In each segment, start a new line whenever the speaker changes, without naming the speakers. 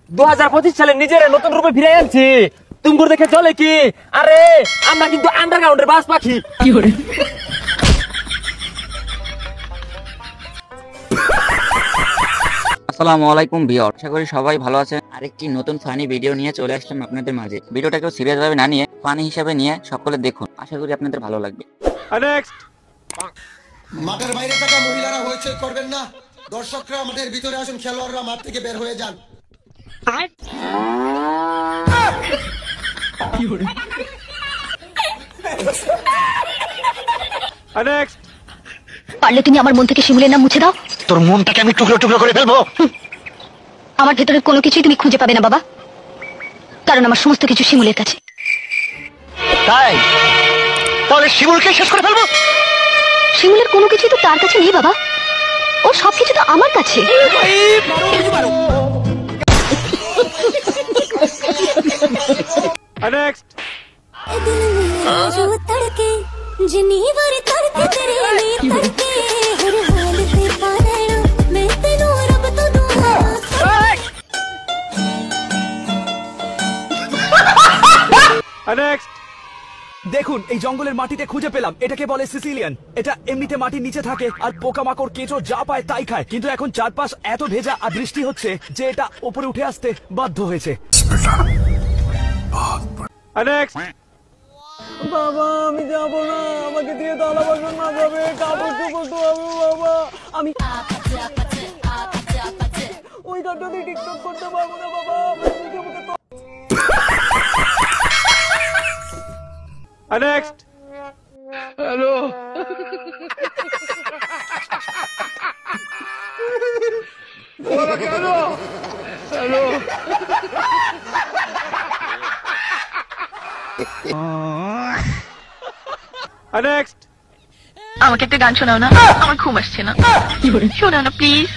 2025 সালে নিজের নতুন রূপে ফিরে আনছি। তুমি দেখে চলে কি? আরে আমরা কিন্তু আন্ডারগ্রাউন্ডের বাস পাখি। কি করে?
আসসালামু আলাইকুম ভিউয়ার, আশা করি সবাই ভালো আছেন। আরেকটি নতুন ফানি ভিডিও নিয়ে চলে আসলাম আপনাদের মাঝে। ভিডিওটাকেও সিরিয়াস ভাবে না নিয়ে ফানি হিসাবে নিয়ে সকলে দেখুন, আশা করি আপনাদের ভালো লাগবে।
নেক্সট। মাঠের বাইরে থাকা মহিলারা হইচই করবেন না, দর্শকরা আমাদের ভিতরে আসুন, খেলোয়াড়রা মাঠ থেকে বের হয়ে যান।
নেক্সট।
পারলে তুমি আমার মন থেকে শিমুলের নাম মুছে দাও।
তোর মনটাকে আমি টুকরো টুকরো করে ফেলবো।
আমার ভেতরে কোনো কিছুই তুমি খুঁজে পাবে না বাবা, কারণ আমার সমস্ত কিছু শিমুলের কাছে।
তাই তাহলে শিমুলকে শেষ করে ফেলবো।
শিমুলের কোনো কিছুই তো তার কাছে নেই বাবা, ও সবকিছু তো আমার কাছে।
নেক্সট। নেক্সট।
দেখুন, এই জঙ্গলের মাটিতে খুঁজে পেলাম, এটাকে বলে সিসিলিয়ান। এটা এমনিতে মাটির নিচে থাকে আর পোকামাকড় কেঁচো যা পায় তাই খায়, কিন্তু এখন চারপাশ এত ভেজা আর বৃষ্টি হচ্ছে যে এটা উপরে উঠে আসতে বাধ্য হয়েছে।
নেক্সট।
বাবা আমি যাবো না, আমাকে দিয়ে তালা বাসন না যাবে, কাপড় চোপড় ধোয়াবো বাবা। আমি ওই গানটা দিয়ে টিকটক করতে পারবো না বাবা।
নেক্সট।
Hello hello.
নেক্সট।
আমাকে একটা গান শোনাও না, আমার ঘুম আসছে না। শোনাও না প্লিজ।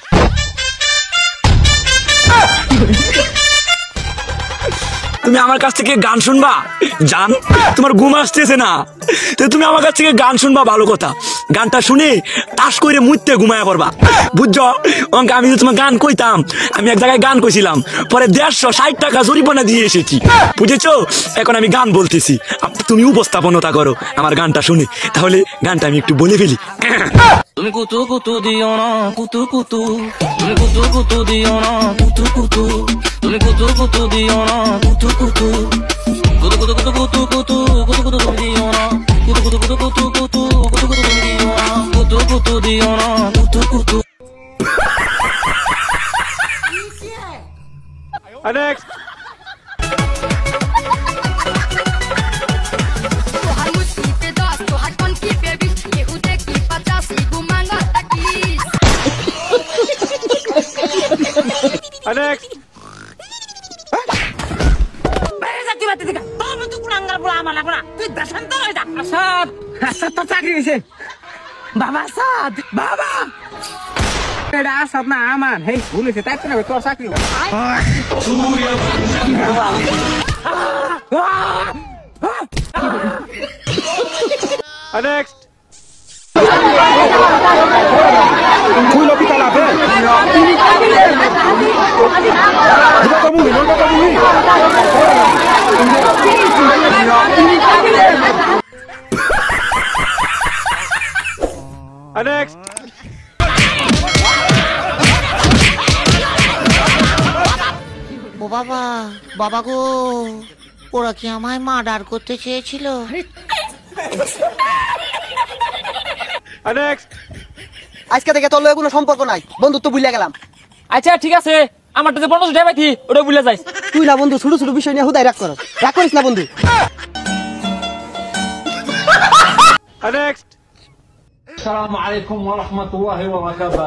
তুমি আমার কাছ থেকে গান শুনবা? জান, তোমার ঘুম আসতেছে না, তুমি আমার কাছ থেকে গান শুনবা, ভালো কথা। গানটা শুনে তাস করে মুইতে ঘুমায়া পড়বা, বুঝছো? আমি যে তোমার গান কইতাম, আমি এক জায়গায় গান কইছিলাম, পরে 160 টাকা জরিমানা দিয়ে এসেছি, বুঝেছো? এখন আমি গান বলতেছি, তুমি উপস্থাপনতা করো আমার গানটা শুনে। তাহলে গানটা আমি একটু বলে ফেলি।
তুমি কুতু কুতু দিও না কুতু কুতু, তুমি কুতু কুতু দিও না কুতু কুতু, তুমি কুতু কুতু দিও না কুতু কুতু, কুতু কুতু কুতু কুতু কুতু কুতু কুতু তুমি দিও না, কুতু কুতু কুতু কুতু কুতু কুতু কুতু তুমি দিও না, কুতু কুতু দিও না কুতু কুতু।
নেক্সট। নেক্সট।
চাকরি হয়েছে বাবা, সাদ বাবা। এটা আসাদ না আমার, হেই ভুল হয়েছে, তাই তো তোর চাকরি।
নেক্সট। নেক্সট।
ও বাবা, বাবা গো, ওরা কি আমায় মার্ডার করতে চেয়েছিল?
নেক্সট।
আজকে থেকে তোর লগে কোনো সম্পর্ক নাই, বন্ধুত্ব ভুলে গেলাম।
আচ্ছা ঠিক আছে, আমার তো 50 টাকা পাইছি, ওটা ভুলে যাইস।
তুই না বন্ধু ছোট ছোট বিষয় নিয়ে হুদায় রাগ করিস না বন্ধু।
নেক্সট।
السلام عليكم ورحمة الله وبركاته.